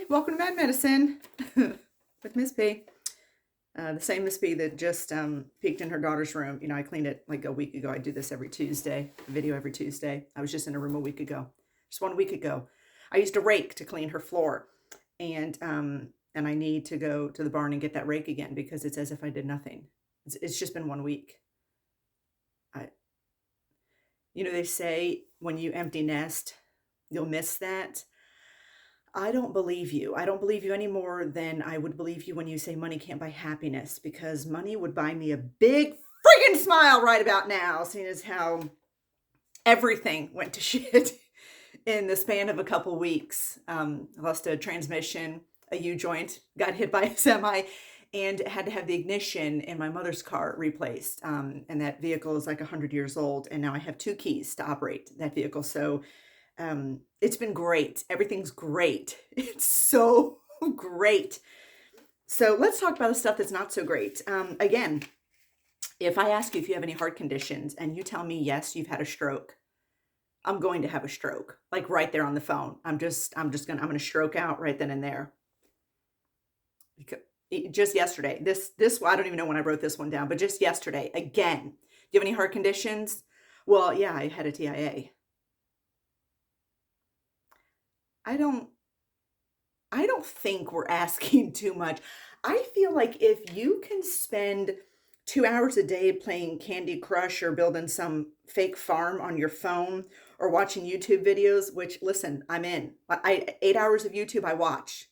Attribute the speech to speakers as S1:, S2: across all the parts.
S1: Hi, welcome to Med Medicine with Miss P. The same Miss P that just peeked in her daughter's room. I cleaned it like a week ago. I do this every Tuesday, video every Tuesday. I was just in her room a week ago, just 1 week ago. I used a rake to clean her floor, and I need to go to the barn and get that rake again because it's as if I did nothing. It's just been 1 week. I, they say when you empty nest, you'll miss that. I don't believe you. I don't believe you any more than I would believe you when you say money can't buy happiness, because money would buy me a big freaking smile right about now, seeing as how everything went to shit in the span of a couple weeks. I lost a transmission, a U-joint, got hit by a semi, and had to have the ignition in my mother's car replaced. And that vehicle is like 100 years old, and now I have 2 keys to operate that vehicle. So it's been great. Everything's great. It's so great. So let's talk about the stuff that's not so great. Again, if I ask you if you have any heart conditions and you tell me yes, you've had a stroke, I'm going to have a stroke, like right there on the phone. I'm gonna stroke out right then and there. Just yesterday, I don't even know when I wrote this one down, but just yesterday, again, do you have any heart conditions? Well, yeah, I had a TIA. I don't think we're asking too much. I feel like if you can spend 2 hours a day playing Candy Crush or building some fake farm on your phone or watching YouTube videos, which listen, I'm in. 8 hours of YouTube I watch.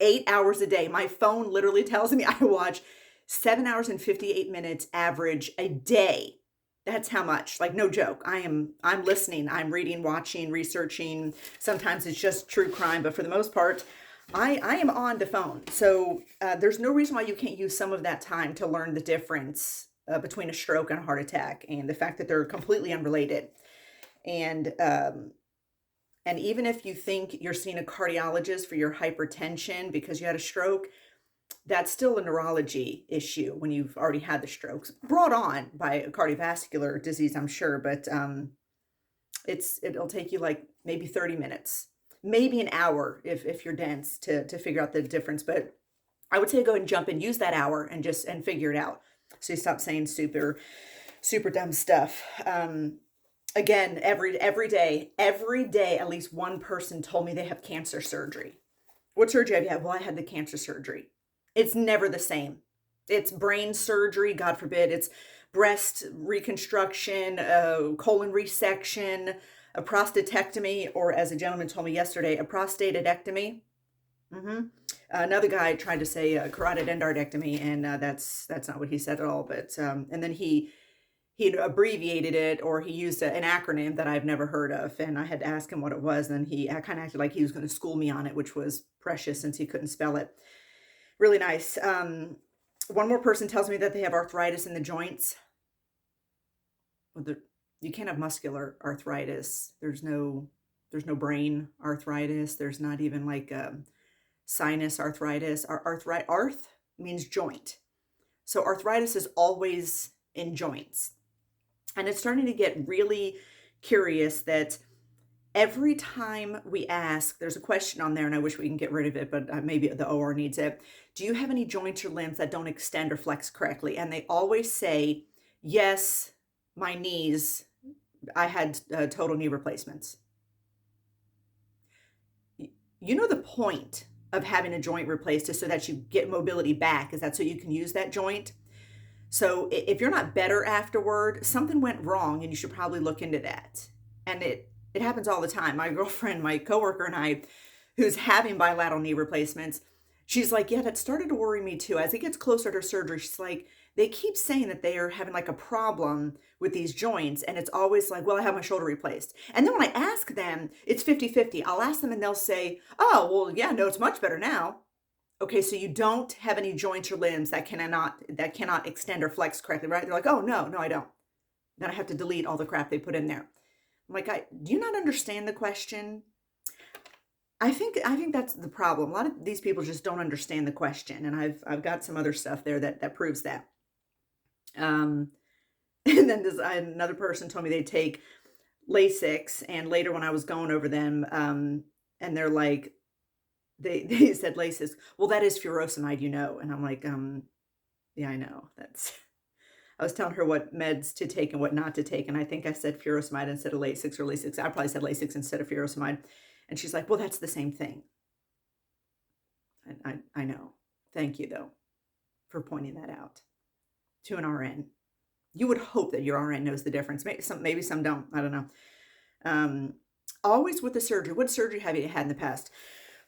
S1: 8 hours a day. My phone literally tells me I watch 7 hours and 58 minutes average a day. That's how much, like, no joke. I'm listening, I'm reading, watching, researching. Sometimes it's just true crime, but for the most part, I am on the phone. So there's no reason why you can't use some of that time to learn the difference between a stroke and a heart attack, and the fact that they're completely unrelated. And even if you think you're seeing a cardiologist for your hypertension because you had a stroke, that's still a neurology issue when you've already had the strokes, brought on by a cardiovascular disease, I'm sure, but it'll take you like maybe 30 minutes, maybe an hour if you're dense to figure out the difference. But I would say go ahead and jump in, use that hour and figure it out. So you stop saying super dumb stuff. Again, every day, at least one person told me they have cancer surgery. What surgery have you had? Well, I had the cancer surgery. It's never the same. It's brain surgery, God forbid. It's breast reconstruction, colon resection, a prostatectomy, or as a gentleman told me yesterday, a prostatectomy. Another guy tried to say carotid endarterectomy, and that's not what he said at all. But and then he abbreviated it, or he used an acronym that I've never heard of, and I had to ask him what it was. And he kind of acted like he was going to school me on it, which was precious since he couldn't spell it. Really nice. One more person tells me that they have arthritis in the joints. Well, you can't have muscular arthritis. There's no brain arthritis. There's not even like sinus arthritis. Arth means joint. So arthritis is always in joints. And it's starting to get really curious that every time we ask, there's a question on there, and I wish we can get rid of it, but maybe the OR needs it. Do you have any joints or limbs that don't extend or flex correctly? And they always say, yes, my knees, I had total knee replacements. You know, the point of having a joint replaced is so that you get mobility back. Is that so you can use that joint? So if you're not better afterward, something went wrong, and you should probably look into that. And it happens all the time. My girlfriend, my coworker, and I, who's having bilateral knee replacements, she's like, yeah, that started to worry me too. As it gets closer to surgery, she's like, they keep saying that they are having like a problem with these joints. And it's always like, well, I have my shoulder replaced. And then when I ask them, it's 50-50. I'll ask them and they'll say, oh, well, yeah, no, it's much better now. Okay, so you don't have any joints or limbs that cannot extend or flex correctly, right? They're like, oh, no, I don't. Then I have to delete all the crap they put in there. I'm like, do you not understand the question? I think that's the problem. A lot of these people just don't understand the question, and I've got some other stuff there that proves that. And then another person told me they take Lasix, and later when I was going over them, and they're like, they said Lasix. Well, that is furosemide, and I'm like, yeah, I know. That's I was telling her what meds to take and what not to take, and I think I said furosemide instead of Lasix, or Lasix. I probably said Lasix instead of furosemide, and she's like, "Well, that's the same thing." I know. Thank you though for pointing that out to an RN. You would hope that your RN knows the difference. Maybe some don't. I don't know. Um, Always with the surgery. What surgery have you had in the past?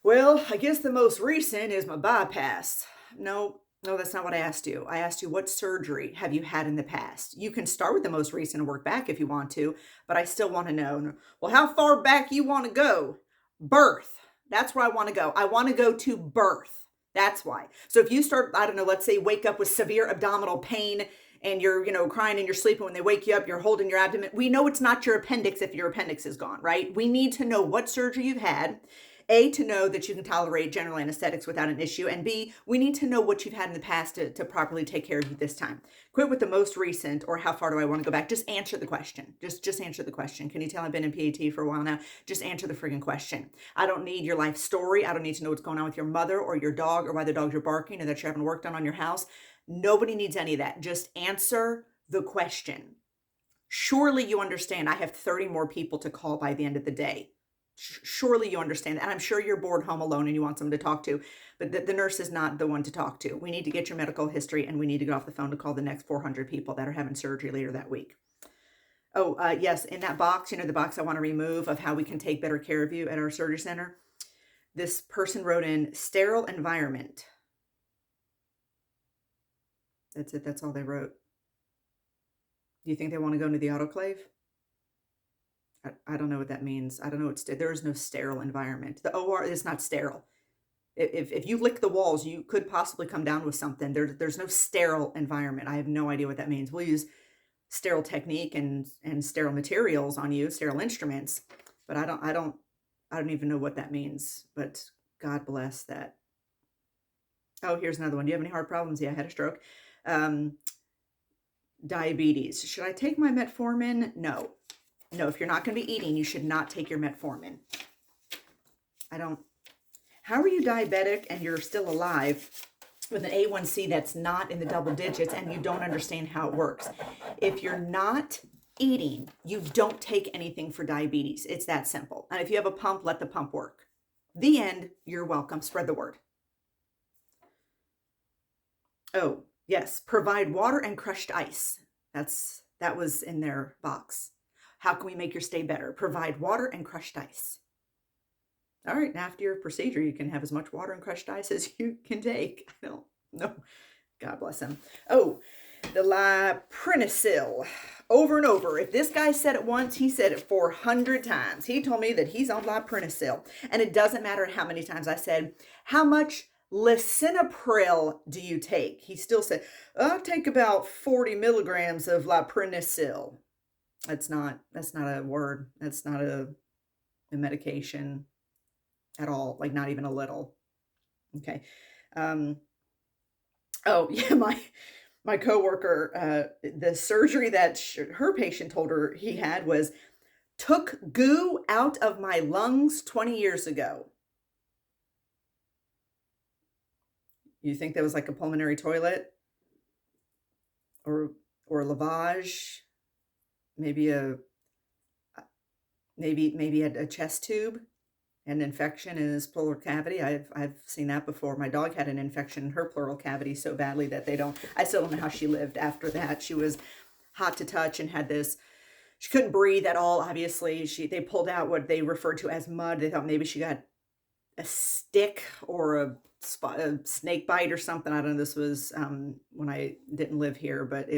S1: Well, I guess the most recent is my bypass. No, no, that's not what I asked you. I asked you, what surgery have you had in the past? You can start with the most recent and work back if you want to, but I still want to know, well, how far back you want to go? Birth. That's where I want to go. I want to go to birth. That's why. So if you start, I don't know, let's say wake up with severe abdominal pain and you're, crying and you're sleeping, when they wake you up, you're holding your abdomen. We know it's not your appendix if your appendix is gone, right? We need to know what surgery you've had. A, to know that you can tolerate general anesthetics without an issue. And B, we need to know what you've had in the past to properly take care of you this time. Quit with the most recent or how far do I want to go back. Just answer the question. Just answer the question. Can you tell I've been in PAT for a while now? Just answer the friggin' question. I don't need your life story. I don't need to know what's going on with your mother or your dog or why the dogs are barking or that you're having work done on your house. Nobody needs any of that. Just answer the question. Surely you understand I have 30 more people to call by the end of the day. Surely you understand that. And I'm sure you're bored home alone and you want someone to talk to, but the nurse is not the one to talk to. We need to get your medical history and we need to get off the phone to call the next 400 people that are having surgery later that week. Oh, yes. In that box, the box I want to remove of how we can take better care of you at our surgery center. This person wrote in sterile environment. That's it. That's all they wrote. Do you think they want to go into the autoclave? I don't know what that means. I don't know. There is no sterile environment. The OR is not sterile. If you lick the walls, you could possibly come down with something. There's no sterile environment. I have no idea what that means. We'll use sterile technique and sterile materials on you, sterile instruments, but I don't even know what that means. But God bless that. Oh, here's another one. Do you have any heart problems? Yeah, I had a stroke. Diabetes. Should I take my metformin? No. No, if you're not going to be eating, you should not take your metformin. How are you diabetic and you're still alive with an A1C that's not in the double digits and you don't understand how it works? If you're not eating, you don't take anything for diabetes. It's that simple. And if you have a pump, let the pump work. The end. You're welcome. Spread the word. Oh, yes. Provide water and crushed ice. That was in their box. How can we make your stay better? Provide water and crushed ice. All right, now after your procedure, you can have as much water and crushed ice as you can take. I don't know. God bless him. Oh, the Liprinacil. Over and over. If this guy said it once, he said it 400 times. He told me that he's on Liprinacil. And it doesn't matter how many times I said, how much lisinopril do you take? He still said, I take about 40 milligrams of Liprinacil. That's not a word. That's not a medication at all. Like not even a little. Okay. Oh yeah, my coworker, the surgery that her patient told her he had was took goo out of my lungs 20 years ago. You think that was like a pulmonary toilet or lavage? Maybe a chest tube, an infection in his pleural cavity. I've seen that before. My dog had an infection in her pleural cavity so badly that I still don't know how she lived after that. She was hot to touch and had this, she couldn't breathe at all. Obviously, they pulled out what they referred to as mud. They thought maybe she got a stick or a snake bite or something. I don't know. This was when I didn't live here, but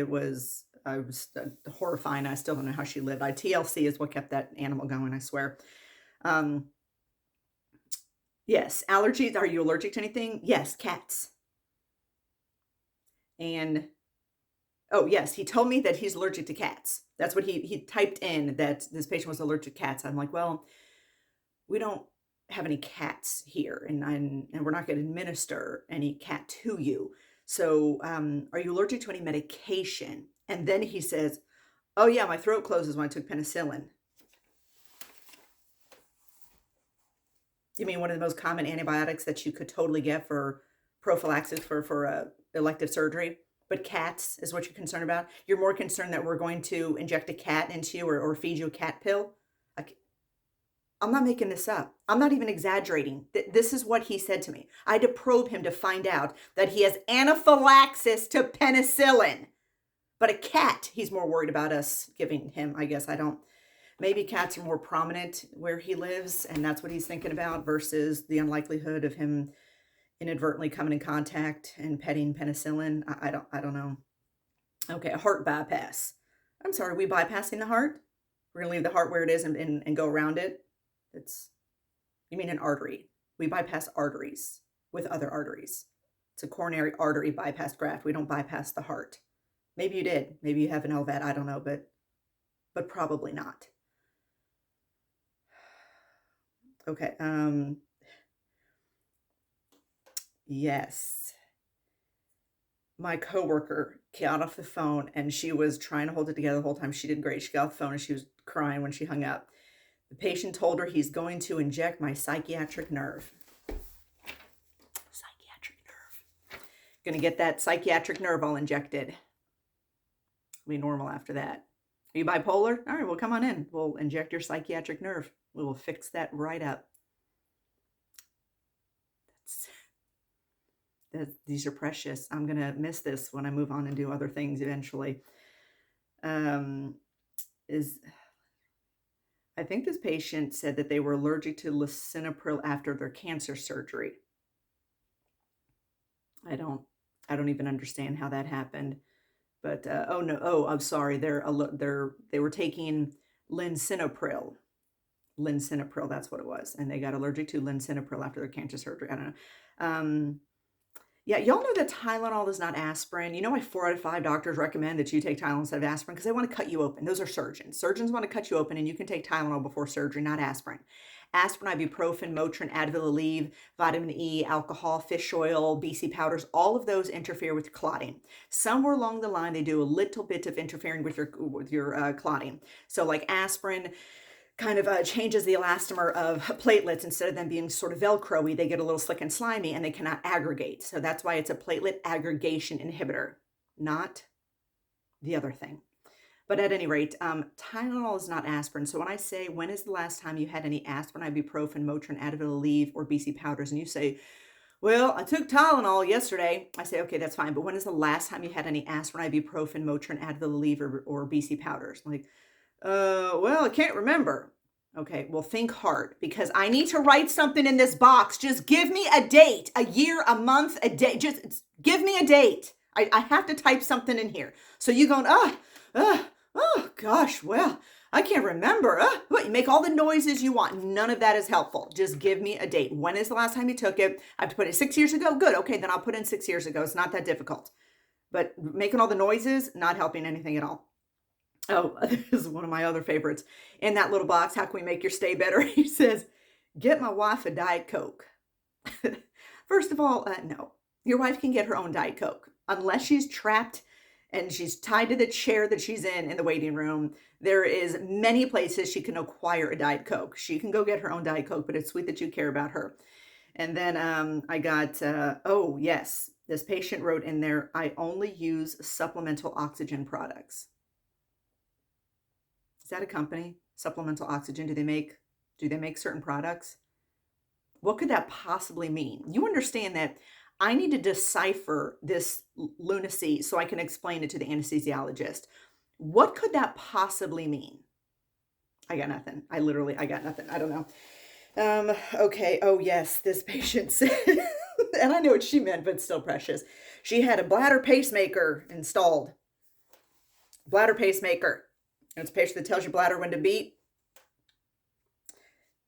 S1: I was horrifying. I still don't know how she lived. TLC is what kept that animal going, I swear. Yes, allergies. Are you allergic to anything? Yes, cats. And oh yes, he told me that he's allergic to cats. That's what he typed in, that this patient was allergic to cats. I'm like, well, we don't have any cats here, and we're not going to administer any cat to you. So, are you allergic to any medication? And then he says, oh yeah, my throat closes when I took penicillin. You mean one of the most common antibiotics that you could totally get for prophylaxis for elective surgery? But cats is what you're concerned about? You're more concerned that we're going to inject a cat into you or feed you a cat pill? Like, I'm not making this up. I'm not even exaggerating. This is what he said to me. I had to probe him to find out that he has anaphylaxis to penicillin. But a cat, he's more worried about us giving him, I guess. I don't. Maybe cats are more prominent where he lives, and that's what he's thinking about versus the unlikelihood of him inadvertently coming in contact and petting penicillin. I don't know. Okay, a heart bypass. I'm sorry, we bypassing the heart? We're gonna leave the heart where it is and go around it? It's, you mean an artery. We bypass arteries with other arteries. It's a coronary artery bypass graft. We don't bypass the heart. Maybe you did. Maybe you have an LVAD. I don't know, but probably not. Okay. Yes. My coworker got off the phone and she was trying to hold it together the whole time. She did great. She got off the phone and she was crying when she hung up. The patient told her he's going to inject my psychiatric nerve. Psychiatric nerve. Gonna get that psychiatric nerve all injected. It'll be normal after that. Are you bipolar? All right, well, come on in. We'll inject your psychiatric nerve. We will fix that right up. These are precious. I'm going to miss this when I move on and do other things eventually. I think this patient said that they were allergic to lisinopril after their cancer surgery. I don't even understand how that happened. But I'm sorry. They were taking lisinopril. Lisinopril, that's what it was, and they got allergic to lisinopril after their cancer surgery. I don't know. Yeah, y'all know that Tylenol is not aspirin. You know why 4 out of 5 doctors recommend that you take Tylenol instead of aspirin? Because they want to cut you open. Those are surgeons. Surgeons want to cut you open, and you can take Tylenol before surgery, not aspirin. Aspirin, ibuprofen, Motrin, Advil, Aleve, vitamin E, alcohol, fish oil, BC powders, all of those interfere with clotting. Somewhere along the line, they do a little bit of interfering with your clotting. So like aspirin kind of changes the elastomer of platelets. Instead of them being sort of Velcro-y, they get a little slick and slimy and they cannot aggregate. So that's why it's a platelet aggregation inhibitor, not the other thing. But at any rate, Tylenol is not aspirin. So when I say, when is the last time you had any aspirin, ibuprofen, Motrin, Advil, Aleve, or BC powders, and you say, well, I took Tylenol yesterday. I say, okay, that's fine. But when is the last time you had any aspirin, ibuprofen, Motrin, Advil, Aleve, or BC powders? Like, well, I can't remember. Okay, well, think hard, because I need to write something in this box. Just give me a date, a year, a month, a day. Just give me a date. I have to type something in here. So you going, oh, gosh, well, I can't remember. What, you make all the noises you want. None of that is helpful. Just give me a date. When is the last time you took it? I have to put it 6 years ago? Good. Okay, then I'll put in 6 years ago. It's not that difficult. But making all the noises, not helping anything at all. Oh, this is one of my other favorites. In that little box, how can we make your stay better? He says, get my wife a Diet Coke. First of all, no. Your wife can get her own Diet Coke. Unless she's trapped and she's tied to the chair that she's in the waiting room, there is many places she can acquire a Diet Coke. She can go get her own Diet Coke, but it's sweet that you care about her. And then I got, oh, yes, this patient wrote in there, I only use supplemental oxygen products. Is that a company? Supplemental oxygen? Do they make certain products? What could that possibly mean? You understand that I need to decipher this lunacy so I can explain it to the anesthesiologist. What could that possibly mean? I got nothing. I got nothing. I don't know. Okay. Oh yes, this patient said, and I know what she meant, but it's still precious. She had a bladder pacemaker installed. Bladder pacemaker. It's a patient that tells your bladder when to beat.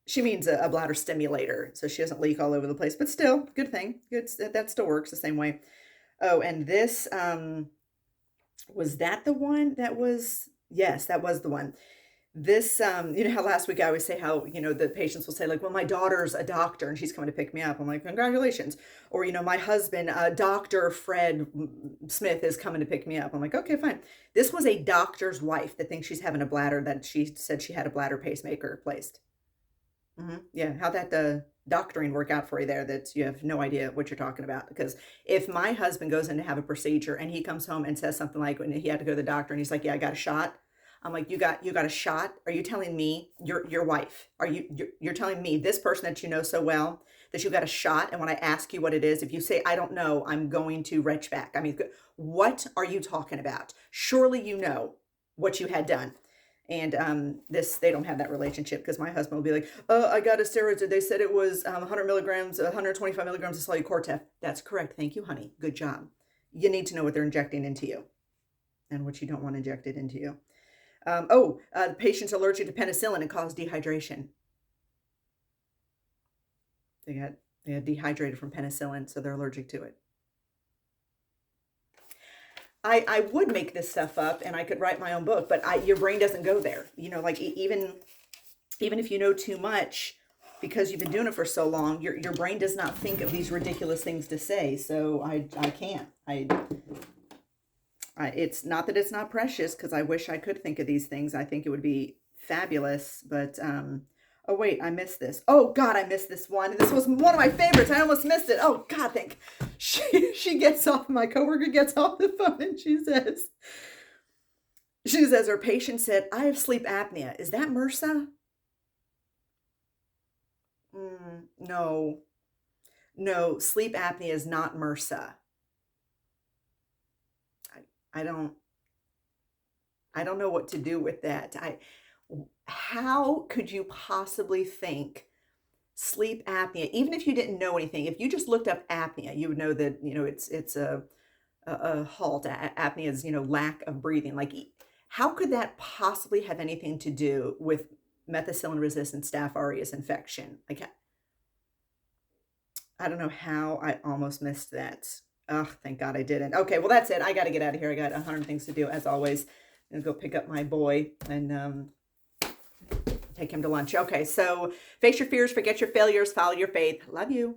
S1: She means a bladder stimulator, so she doesn't leak all over the place. But still, good thing. Good, that still works the same way. Oh, and this, was that the one that was? Yes, that was the one. This, you know how last week I always say how, the patients will say like, well, my daughter's a doctor and she's coming to pick me up. I'm like, congratulations. Or, my husband, Dr. Fred Smith is coming to pick me up. I'm like, okay, fine. This was a doctor's wife that thinks she's having a bladder, that she said she had a bladder pacemaker placed. Yeah, how'd that doctoring work out for you there that you have no idea what you're talking about? Because if my husband goes in to have a procedure and he comes home and says something like when he had to go to the doctor and he's like, "Yeah, I got a shot." I'm like, "You got a shot? Are you telling me your wife? You're telling me this person that you know so well that you got a shot? And when I ask you what it is, if you say I don't know, I'm going to retch back. I mean, what are you talking about? Surely you know what you had done." And this they don't have that relationship because my husband will be like, "Oh, I got a steroid. They said it was 100 milligrams, 125 milligrams of Solucortef." That's correct. Thank you, honey. Good job. You need to know what they're injecting into you and what you don't want injected into you. The patient's allergic to penicillin and caused dehydration. They got they got dehydrated from penicillin, so they're allergic to it. I would make this stuff up and I could write my own book, but your brain doesn't go there. You know, like even if you know too much because you've been doing it for so long, your brain does not think of these ridiculous things to say. So I can't. It's not that it's not precious because I wish I could think of these things. I think it would be fabulous, but oh wait, I missed this. Oh God, I missed this one. This was one of my favorites. I almost missed it. Oh God, think she gets off. My coworker gets off the phone and she says her patient said, "I have sleep apnea. Is that MRSA?" No, no, sleep apnea is not MRSA. I don't I don't know what to do with that. How could you possibly think sleep apnea, even if you didn't know anything, if you just looked up apnea, you would know that, it's a halt. Apnea is, lack of breathing. Like, how could that possibly have anything to do with methicillin resistant Staph aureus infection? Like, I don't know how I almost missed that. Oh, thank God I didn't. Okay, well, that's it. I got to get out of here. I got 100 things to do, as always. I'm going to go pick up my boy and take him to lunch. Okay, so face your fears, forget your failures, follow your faith. Love you.